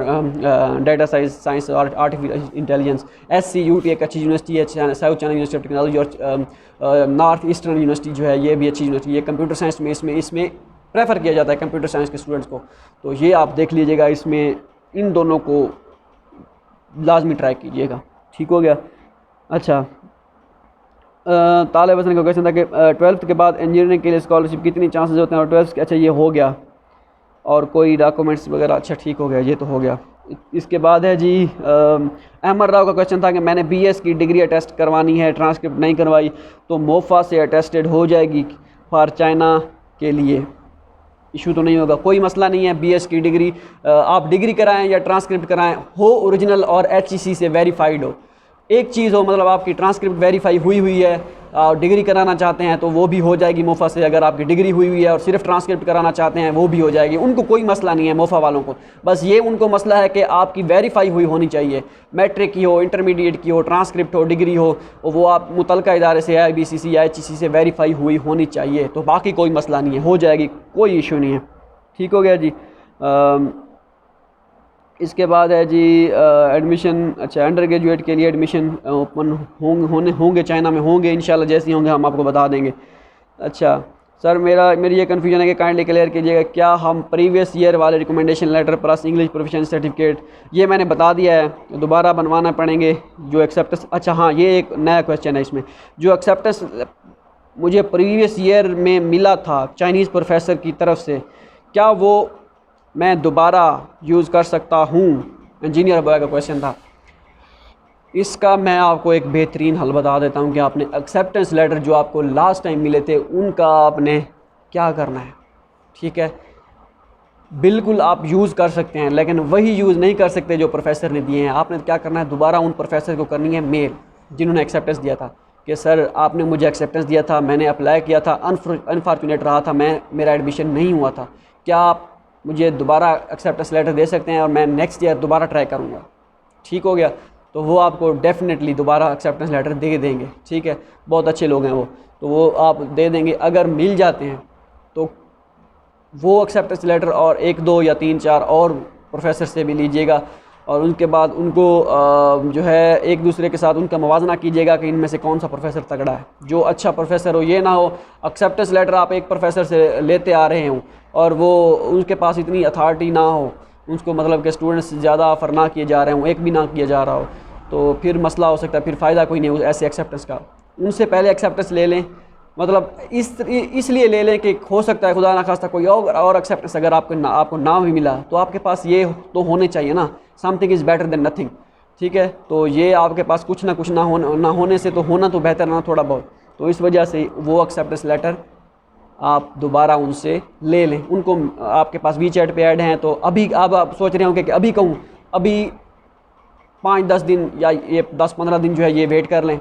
A: डाटा साइंस और आर्टिफिशियल इंटेलिजेंस। SCUT एक अच्छी यूनिवर्सिटी है, south China university of technology, और नॉर्थ ईस्टर्न यूनिवर्सिटी जो है ये भी अच्छी यूनिवर्सिटी है कंप्यूटर साइंस में। इसमें प्रेफर किया जाता है कंप्यूटर साइंस के स्टूडेंट्स को, तो ये आप देख लीजिएगा, इसमें इन दोनों को लाजमी ट्राई कीजिएगा। ठीक हो गया। अच्छा, तालिब हसन का क्वेश्चन था कि 12th के बाद इंजीनियरिंग के लिए स्कॉलरशिप कितनी चांसेस होते हैं, और 12th अच्छा ये हो गया, और कोई डॉक्यूमेंट्स वगैरह, अच्छा ठीक हो गया, ये तो हो गया। इसके बाद है जी अहमद राव का क्वेश्चन था कि मैंने BS की डिग्री अटेस्ट करवानी है, ट्रांसक्रिप्ट नहीं करवाई, तो मोफा से अटेस्टेड हो जाएगी फॉर चाइना के लिए? इशू तो नहीं होगा, कोई मसला नहीं है। BS की डिग्री आप डिग्री कराएं या ट्रांसक्रिप्ट कराएं, हो ओरिजिनल और HEC से वेरीफाइड हो, एक चीज़ हो, मतलब आपकी ट्रांसक्रिप्ट वेरीफाई हुई है, डिग्री कराना चाहते हैं तो वो भी हो जाएगी मोफा से। अगर आपकी डिग्री हुई है और सिर्फ ट्रांसक्रिप्ट कराना चाहते हैं वो भी हो जाएगी, उनको कोई मसला नहीं है मोफा वालों को। बस ये उनको मसला है कि आपकी वेरीफाई हुई होनी चाहिए, मैट्रिक की हो, इंटरमीडिएट की हो, ट्रांसक्रिप्ट हो, डिग्री हो, वो आप मुतलका इदारे से IBCC या HEC से वेरीफाई हुई होनी चाहिए, तो बाकी कोई मसला नहीं है, हो जाएगी, कोई इशू नहीं है। ठीक हो गया जी। इसके बाद है जी एडमिशन, अच्छा अंडर ग्रेजुएट के लिए एडमिशन ओपन होंगे चाइना में, होंगे इंशाल्लाह, जैसे ही होंगे हम आपको बता देंगे। अच्छा सर, मेरी ये कन्फ्यूजन है कि काइंडली क्लियर कीजिएगा, क्या हम प्रीवियस ईयर वाले recommendation letter plus English proficiency certificate, ये मैंने बता दिया है, दोबारा बनवाना पड़ेंगे जो एक्सेप्टेंस। अच्छा हाँ, ये एक नया क्वेश्चन है इसमें, जो एक्सेप्टेंस मुझे प्रीवियस ईयर में मिला था चाइनीज़ प्रोफेसर की तरफ से, क्या वो मैं दोबारा यूज़ कर सकता हूँ? इंजीनियर बॉय का क्वेश्चन था। इसका मैं आपको एक बेहतरीन हल बता देता हूँ कि आपने एक्सेप्टेंस लेटर जो आपको लास्ट टाइम मिले थे उनका आपने क्या करना है। ठीक है, बिल्कुल आप यूज़ कर सकते हैं, लेकिन वही यूज़ नहीं कर सकते जो प्रोफेसर ने दिए हैं। आपने क्या करना है, दोबारा उन प्रोफेसर को करनी है मेल जिन्होंने एक्सेप्टेंस दिया था कि सर आपने मुझे एक्सेप्टेंस दिया था, मैंने अप्लाई किया था, अनफॉर्चुनेट रहा था, मेरा एडमिशन नहीं हुआ था, क्या आप मुझे दोबारा एक्सेप्टेंस लेटर दे सकते हैं और मैं नेक्स्ट ईयर दोबारा ट्राई करूँगा। ठीक हो गया, तो वो आपको डेफिनेटली दोबारा एक्सेप्टेंस लेटर दे देंगे। ठीक है, बहुत अच्छे लोग हैं वो, तो वो आप दे देंगे। अगर मिल जाते हैं तो वो एक्सेप्टेंस लेटर और 1 2 या 3 4 और प्रोफेसर से भी लीजिएगा, और उनके बाद उनको जो है एक दूसरे के साथ उनका मवाजना कीजिएगा कि इनमें से कौन सा प्रोफेसर तगड़ा है, जो अच्छा प्रोफेसर हो। ये ना हो एक्सेप्टेंस लेटर आप एक प्रोफेसर से लेते आ रहे हों और वो उनके पास इतनी अथॉरिटी ना हो, उसको मतलब कि स्टूडेंट्स से ज़्यादा ऑफ़र ना किए जा रहे हों, एक भी ना किया जा रहा हो, तो फिर मसला हो सकता है, फिर फ़ायदा कोई नहीं हो ऐसे एक्सेप्टेंस का। उनसे पहले एक्सेप्टेंस ले लें, मतलब इसलिए ले लें कि हो सकता है खुदा ना खास्ता कोई और एक्सेप्टेंस अगर आपको ना भी मिला तो आपके पास ये तो होने चाहिए ना, something is better than nothing. ठीक है, तो ये आपके पास कुछ ना कुछ ना होने से तो होना तो बेहतर ना थोड़ा बहुत, तो इस वजह से वो एक्सेप्टेंस लेटर आप दोबारा उनसे ले लें। उनको आपके पास WeChat पे ऐड हैं, तो अभी आप सोच रहे होंगे कि अभी कहूँ, अभी 5-10 दिन या ये 10-15 दिन जो है ये वेट कर लें।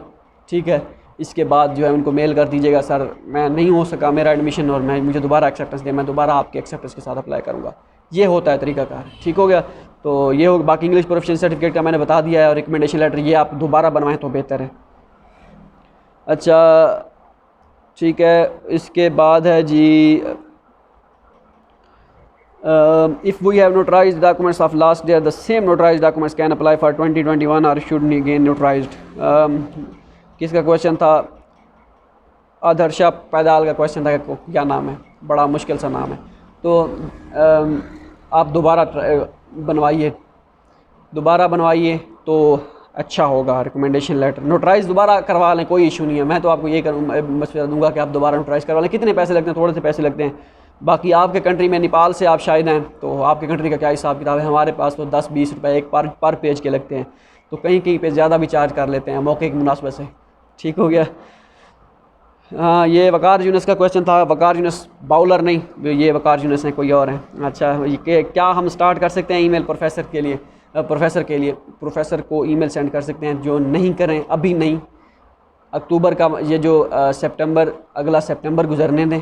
A: ठीक है, इसके बाद जो है उनको मेल कर दीजिएगा, सर मैं नहीं हो सका मेरा एडमिशन और मुझे दोबारा एक्सेप्टेंस दें, मैं दोबारा आपके एक्सेप्टेंस के साथ अप्लाई करूँगा। ये होता है तरीकाकार। ठीक हो गया, तो ये हो। बाकी इंग्लिश प्रोफिशिएंसी सर्टिफिकेट का मैंने बता दिया है, और रिकमेंडेशन लेटर ये आप दोबारा बनवाएं तो बेहतर है। अच्छा ठीक है, इसके बाद है जी if we have notarized documents of last year the same notarized documents can apply for 2021 और शुड नी गेन नोटराइज्ड। किसका क्वेश्चन था? आदर्शा पैदाल का क्वेश्चन था, क्या नाम है, बड़ा मुश्किल सा नाम है। तो आप दोबारा बनवाइए तो अच्छा होगा। रिकमेंडेशन लेटर नोटराइज दोबारा करवा लें, कोई इशू नहीं है। मैं तो आपको ये मशवरा दूंगा कि आप दोबारा नोटराइज करवा लें। कितने पैसे लगते हैं? थोड़े से पैसे लगते हैं। बाकी आपके कंट्री में, नेपाल से आप शायद हैं, तो आपके कंट्री का क्या हिसाब किताब है? हमारे पास तो 10-20 रुपये एक पर पेज के लगते हैं, तो कहीं पे ज़्यादा भी चार्ज कर लेते हैं मौके की मुनासबत से। ठीक हो गया। हाँ, ये वकार यूनस का क्वेश्चन था। वकार यूनस बाउलर नहीं, ये वकार यूनस हैं, कोई और हैं। अच्छा, क्या हम स्टार्ट कर सकते हैं ईमेल प्रोफेसर के लिए? प्रोफेसर को ईमेल सेंड कर सकते हैं। जो नहीं करें अभी नहीं, अक्टूबर का ये जो अगला सितंबर गुजरने दें।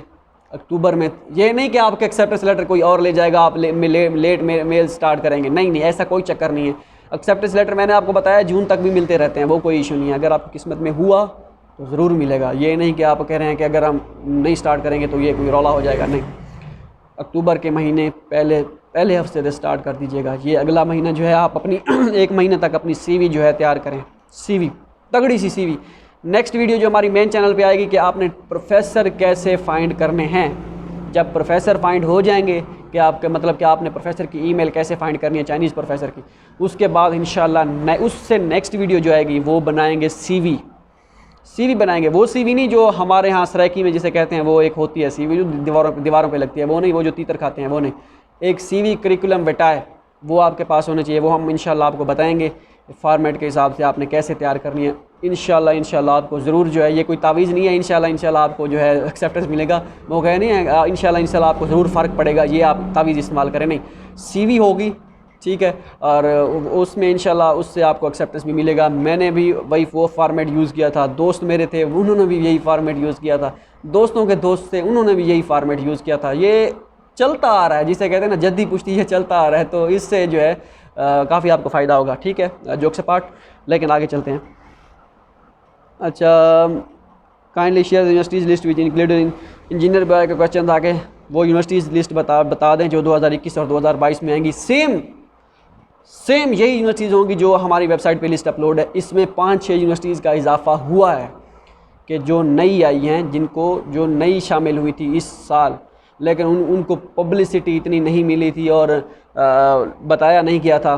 A: अक्टूबर में ये नहीं कि आपके एक्सेप्टेंस लेटर कोई और ले जाएगा, आप लेट मेल स्टार्ट करेंगे। नहीं, ऐसा कोई चक्कर नहीं है। एक्सेप्टेंस लेटर मैंने आपको बताया जून तक भी मिलते रहते हैं, वो कोई इशू नहीं है। अगर आपकी किस्मत में हुआ तो ज़रूर मिलेगा। ये नहीं कि आप कह रहे हैं कि अगर हम नहीं स्टार्ट करेंगे तो ये कोई रौला हो जाएगा, नहीं। अक्टूबर के महीने पहले हफ्ते से स्टार्ट कर दीजिएगा। ये अगला महीना जो है आप अपनी एक महीने तक अपनी CV जो है तैयार करें, CV तगड़ी सी CV। नेक्स्ट वीडियो जो हमारी मेन चैनल पे आएगी कि आपने प्रोफेसर कैसे फाइंड करने हैं। जब प्रोफेसर फाइंड हो जाएंगे कि आपके मतलब कि आपने प्रोफेसर की ईमेल कैसे फाइंड करनी है, चाइनीज़ प्रोफेसर की, उसके बाद इंशाल्लाह उससे नेक्स्ट वीडियो जो आएगी वो बनाएंगे CV बनाएंगे। वो CV नहीं जो हमारे यहाँ सराइकी में जिसे कहते हैं, वो एक होती है CV जो दीवारों पे लगती है, वो नहीं, वो जो तीतर खाते हैं वो नहीं। एक CV करिकुलम विटाए वो आपके पास होना चाहिए। वो हम इंशाल्लाह आपको बताएंगे फॉर्मेट के हिसाब से आपने कैसे तैयार करनी है। इंशाल्लाह आपको ज़रूर जो है, ये कोई तावीज़ नहीं है, इंशाल्लाह आपको जो है एक्सेप्टेंस मिलेगा। वो कहे नहीं है, इंशाल्लाह आपको ज़रूर फ़र्क पड़ेगा, ये आप तावीज़ इस्तेमाल करें नहीं। CV होगी, ठीक है, और उसमें इंशाल्लाह उससे आपको एक्सेप्टेंस भी मिलेगा। मैंने भी वो फार्मेट यूज़ किया था, दोस्त मेरे थे उन्होंने भी यही फार्मेट यूज़ किया था, दोस्तों के दोस्त थे उन्होंने भी यही फार्मेट यूज़ किया था। ये चलता आ रहा है, जिसे कहते हैं ना जद्दी पुश्ती, ये चलता आ रहा है। तो इससे जो है काफ़ी आपको फ़ायदा होगा, ठीक है, जोक्स अपार्ट। लेकिन आगे चलते हैं। अच्छा, kindly share universities list which included in engineer boy का क्वेश्चन था कि वो यूनिवर्सिटीज़ लिस्ट बता दें जो 2021 और 2022 में आएंगी। सेम यही यूनिवर्सिटीज़ होंगी जो हमारी वेबसाइट पे लिस्ट अपलोड है। इसमें 5-6 यूनिवर्सिटीज़ का इजाफा हुआ है कि जो नई आई हैं, जो नई शामिल हुई थी इस साल, लेकिन उनको पब्लिसिटी इतनी नहीं मिली थी और बताया नहीं गया था,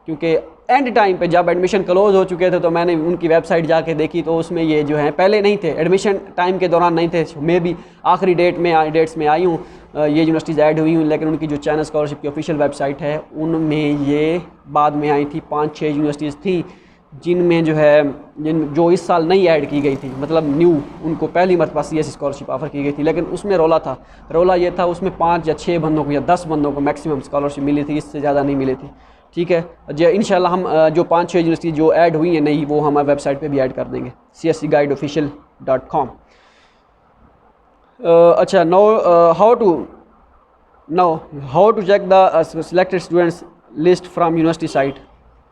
A: क्योंकि एंड टाइम पे जब एडमिशन क्लोज़ हो चुके थे तो मैंने उनकी वेबसाइट जाके देखी तो उसमें ये जो है पहले नहीं थे, एडमिशन टाइम के दौरान नहीं थे। मैं भी आखिरी डेट्स में आई हूँ, ये यूनिवर्सिटीज़ ऐड हुई हूँ, लेकिन उनकी जो चाइना स्कॉलरशिप की ऑफिशियल वेबसाइट है उनमें ये बाद में आई थी। 5-6 यूनिवर्सिटीज़ थी जिनमें जो इस साल नई ऐड की गई थी, मतलब न्यू, उनको पहली मरतबा CSE स्कॉलरशिप ऑफ़र की गई थी। लेकिन उसमें रोला ये था, उसमें 5 या 6 बंदों को या 10 बंदों को मैक्सिमम स्कॉलरशिप मिली थी, इससे ज़्यादा नहीं मिली थी, ठीक है। इंशाल्लाह हम जो 5-6 यूनिवर्सिटी जो ऐड हुई हैं नई, वो हमारे वेबसाइट पे भी ऐड कर देंगे, cscguideofficial.com। अच्छा, how to check the selected students list from university site.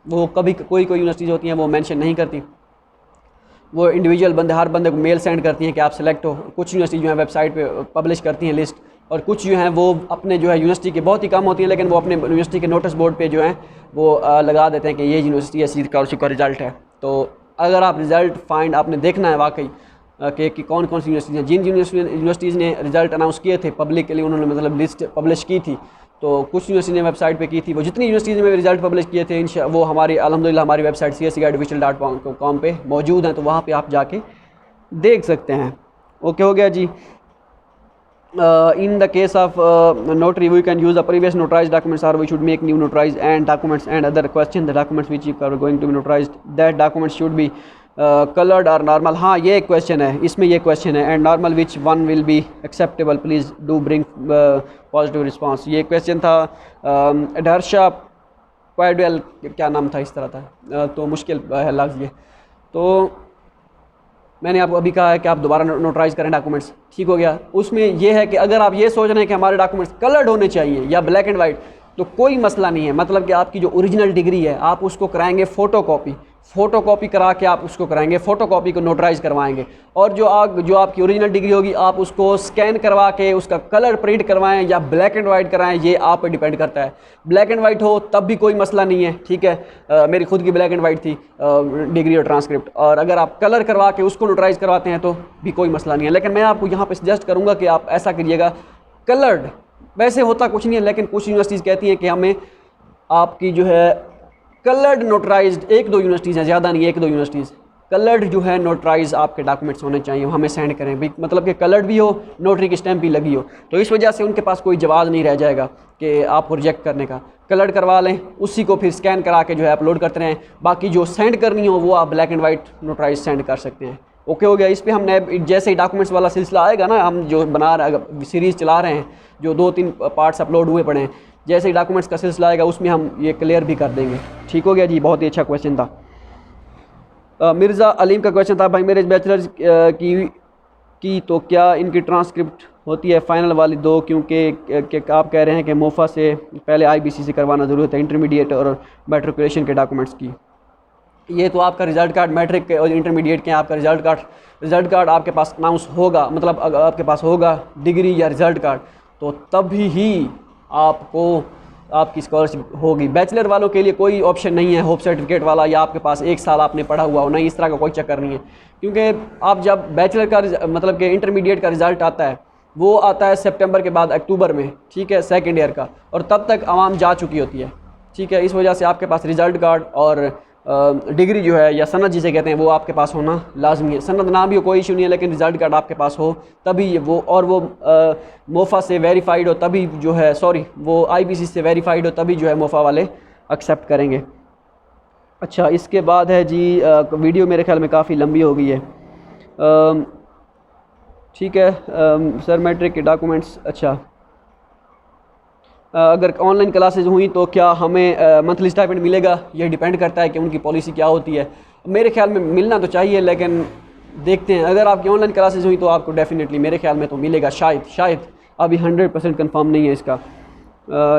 A: वो कोई यूनिवर्सिटीज़ होती हैं वो मेंशन नहीं करती, वो इंडिविजुअल बंदे, हर बंदे को मेल सेंड करती हैं कि आप सेलेक्ट हो। कुछ यूनिवर्सिटी जो है वेबसाइट पे पब्लिश करती हैं लिस्ट, और कुछ जो हैं वो अपने जो है यूनिवर्सिटी की बहुत ही कम होती हैं, लेकिन वो अपने यूनिवर्सिटी के नोटिस बोर्ड पे जो है वो लगा देते हैं कि ये यूनिवर्सिटी ऐसी स्कॉलरशिप का रिज़ल्ट है। तो अगर आप रिज़ल्ट आपने देखना है वाकई कि कौन कौन सी यूनिवर्सिटी हैं, जिन यूनिवर्सिटीज़ ने रिज़ल्ट अनाउंस किए थे पब्लिक के लिए, उन्होंने मतलब लिस्ट पब्लिश की थी। तो कुछ यूनिवर्सिटी ने वेबसाइट पे की थी, वो जितनी यूनिवर्सिटीज़ में रिज़ल्ट पब्लिश किए थे वो हमारी अल्हम्दुलिल्लाह हमारी वेबसाइट cscguideofficial.com पे मौजूद हैं, तो वहाँ पे आप जाके देख सकते हैं। ओके, हो गया जी। In the case of notary, we can use the previous notarized documents, or we should make new notarized and documents. And other question, the documents which are going to be notarized, that documents should be colored or normal. हाँ, ये एक question है, इसमें ये question है, and normal which one will be acceptable, please do bring positive response. ये question था डरशा पैडवेल, क्या नाम था, इस तरह था, तो मुश्किल है लफ्ज़ ये। तो मैंने आपको अभी कहा है कि आप दोबारा नोटराइज़ करें डॉक्यूमेंट्स, ठीक हो गया। उसमें यह है कि अगर आप ये सोच रहे हैं कि हमारे डॉक्यूमेंट्स कलर्ड होने चाहिए या ब्लैक एंड वाइट, तो कोई मसला नहीं है। मतलब कि आपकी जो ओरिजिनल डिग्री है आप उसको कराएंगे फ़ोटोकॉपी करा के आप उसको कराएंगे, फ़ोटोकॉपी को नोटराइज़ करवाएंगे। और जो आपकी ओरिजिनल डिग्री होगी आप उसको स्कैन करवा के उसका कलर प्रिंट करवाएं या ब्लैक एंड वाइट कराएं, ये आप पे डिपेंड करता है। ब्लैक एंड वाइट हो तब भी कोई मसला नहीं है, ठीक है। मेरी खुद की ब्लैक एंड वाइट थी डिग्री और ट्रांसक्रिप्ट, और अगर आप कलर करवा के उसको नोटराइज़ करवाते हैं तो भी कोई मसला नहीं है। लेकिन मैं आपको यहाँ पर सजेस्ट करूँगा कि आप ऐसा करिएगा कलर्ड। वैसे होता कुछ नहीं है, लेकिन कुछ यूनिवर्सिटीज़ कहती हैं कि हमें आपकी जो है कलर्ड नोटराइज्ड, 1-2 यूनिवर्सिटीज़ हैं, ज़्यादा नहीं, 1-2 यूनिवर्सिटीज़ कलर्ड जो है नोटराइज आपके डॉक्यूमेंट्स होने चाहिए, हमें सेंड करें भी, मतलब कि कलर्ड भी हो, नोटरी की स्टैंप भी लगी हो। तो इस वजह से उनके पास कोई जवाब नहीं रह जाएगा कि आपको रिजेक्ट करने का। कलर्ड करवा लें, उसी को फिर स्कैन करा के जो है अपलोड करते रहें। बाकी जो सेंड करनी हो वो आप black and white notarize send कर सकते हैं। ओके हो गया। इस पर हमने जैसे ही डॉक्यूमेंट्स वाला सिलसिला आएगा ना, हम जो बना रहे सीरीज़ चला रहे हैं, जो 2-3 पार्ट्स अपलोड हुए पड़े हैं, जैसे ही डॉक्यूमेंट्स का सिलसिला आएगा उसमें हम ये क्लियर भी कर देंगे। ठीक हो गया जी, बहुत ही अच्छा क्वेश्चन था। मिर्ज़ा अलीम का क्वेश्चन था, भाई मेरे बैचलर्स की तो क्या इनकी ट्रांसक्रिप्ट होती है फाइनल वाली 2, क्योंकि आप कह रहे हैं कि मोफा से पहले IBC से करवाना ज़रूरत है इंटरमीडिएट और मैट्रिकुलेशन के डॉक्यूमेंट्स की। ये तो आपका रिज़ल्ट कार्ड मैट्रिक के और इंटरमीडिएट के आपका रिज़ल्ट कार्ड आपके पास अनाउंस होगा, मतलब अगर आपके पास होगा डिग्री या रिज़ल्ट कार्ड तो तभी ही आपको आपकी स्कॉलरशिप होगी। बैचलर वालों के लिए कोई ऑप्शन नहीं है होप सर्टिफिकेट वाला या आपके पास 1 साल आपने पढ़ा हुआ हो, नहीं, इस तरह का कोई चक्कर नहीं है। क्योंकि आप जब बैचलर का मतलब कि इंटरमीडिएट का रिज़ल्ट आता है वो आता है सितंबर के बाद अक्टूबर में, ठीक है, सेकेंड ईयर का, और तब तक आवाम जा चुकी होती है, ठीक है। इस वजह से आपके पास रिज़ल्ट कार्ड और डिग्री जो है या सनद जिसे कहते हैं वो आपके पास होना लाजमी है। सनद ना भी हो कोई इशू नहीं है, लेकिन रिज़ल्ट कार्ड आपके पास हो तभी वो, और वो मोफ़ा से वेरीफाइड हो तभी जो है, सॉरी वो IBC से वेरीफाइड हो तभी जो है मोफ़ा वाले एक्सेप्ट करेंगे। अच्छा, इसके बाद है जी वीडियो मेरे ख्याल में काफ़ी लंबी हो गई है, ठीक है। सर मैट्रिक के डॉक्यूमेंट्स, अच्छा अगर ऑनलाइन क्लासेज हुई तो क्या हमें मंथली स्टाइपेंड मिलेगा? ये डिपेंड करता है कि उनकी पॉलिसी क्या होती है। मेरे ख्याल में मिलना तो चाहिए, लेकिन देखते हैं। अगर आपकी ऑनलाइन क्लासेज हुई तो आपको डेफिनेटली मेरे ख्याल में तो मिलेगा, शायद अभी 100% कंफर्म नहीं है इसका।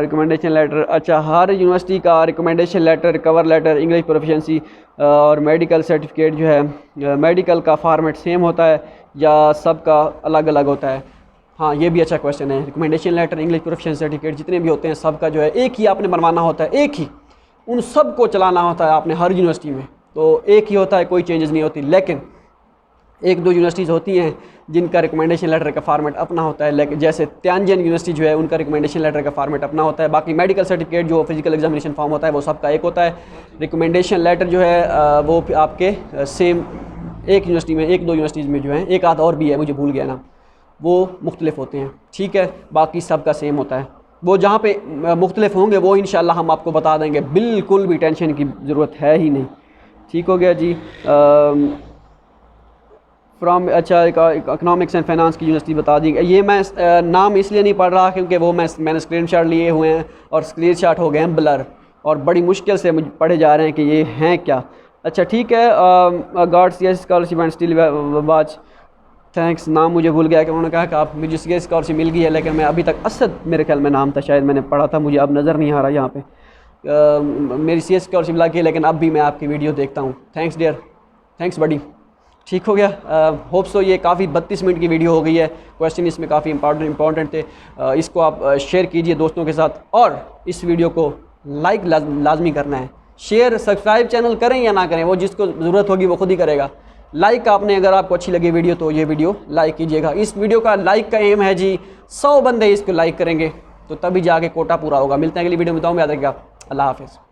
A: रिकमेंडेशन लेटर, अच्छा हर यूनिवर्सिटी का recommendation letter, cover letter, English proficiency और मेडिकल सर्टिफिकेट जो है, मेडिकल का फॉर्मेट सेम होता है या सबका अलग अलग होता है? हाँ, ये भी अच्छा क्वेश्चन है। Recommendation letter, English proficiency certificate जितने भी होते हैं सबका जो है एक ही आपने बनवाना होता है, एक ही उन सब को चलाना होता है आपने हर यूनिवर्सिटी में, तो एक ही होता है, कोई चेंजेस नहीं होती। लेकिन 1-2 यूनिवर्सिटीज़ होती हैं जिनका रिकमेंडेशन लेटर का फॉर्मेट अपना होता है, लेकिन जैसे त्यांजन यूनिवर्सिटी जो है उनका रिकमेंडेशन लेटर का फॉर्मेट अपना होता है। बाकी मेडिकल सर्टिफिकेट जो फिजिकल एग्जामिनेशन फॉर्म होता है वो सबका एक होता है। रिकमेंडेशन लेटर जो है वो आपके सेम एक यूनिवर्सिटी में, 1-2 यूनिवर्सिटीज़ में जो है, एक आध और भी है मुझे भूल गया ना, वो मुख्तलिफ होते हैं, ठीक है। बाकी सबका सेम होता है। वो जहाँ पे मुख्तलिफ होंगे वो इंशाल्लाह हम आपको बता देंगे, बिल्कुल भी टेंशन की ज़रूरत है ही नहीं। ठीक हो गया जी। फ्रॉम, अच्छा इकोनॉमिक्स एंड फाइनेंस की यूनिवर्सिटी बता दी। ये मैं नाम इसलिए नहीं पढ़ रहा क्योंकि वो मैंने स्क्रीनशॉट लिए हुए हैं और स्क्रीनशॉट हो गए हैं ब्लर, और बड़ी मुश्किल से मुझे पढ़े जा रहे हैं कि ये हैं क्या। अच्छा ठीक है। God's yes scholarship and still watch, thanks. नाम मुझे भूल गया कि उन्होंने कहा कि आप मुझे सी स्कॉलरशिप मिल गई है, लेकिन मैं अभी तक असद मेरे ख्याल में नाम था, शायद मैंने पढ़ा था, मुझे अब नज़र नहीं आ रहा यहाँ पे। मेरी सी स्कॉलरशिप लगी है, लेकिन अब भी मैं आपकी वीडियो देखता हूँ। थैंक्स डियर, थैंक्स बडी। ठीक हो गया। होप सो ये काफ़ी 32 मिनट की वीडियो हो गई है। क्वेश्चन इसमें काफ़ी इंपॉर्टेंट थे। इसको आप शेयर कीजिए दोस्तों के साथ, और इस वीडियो को लाइक लाजमी करना है। शेयर सब्सक्राइब चैनल करें या ना करें, वो जिसको ज़रूरत होगी वो खुद ही करेगा। लाइक आपने, अगर आपको अच्छी लगी वीडियो तो ये वीडियो लाइक कीजिएगा। इस वीडियो का लाइक का एम है जी 100 बंदे इसको लाइक करेंगे तो तभी जाके कोटा पूरा होगा। मिलते हैं अगली वीडियो में, याद रखिएगा। अल्लाह हाफिज़।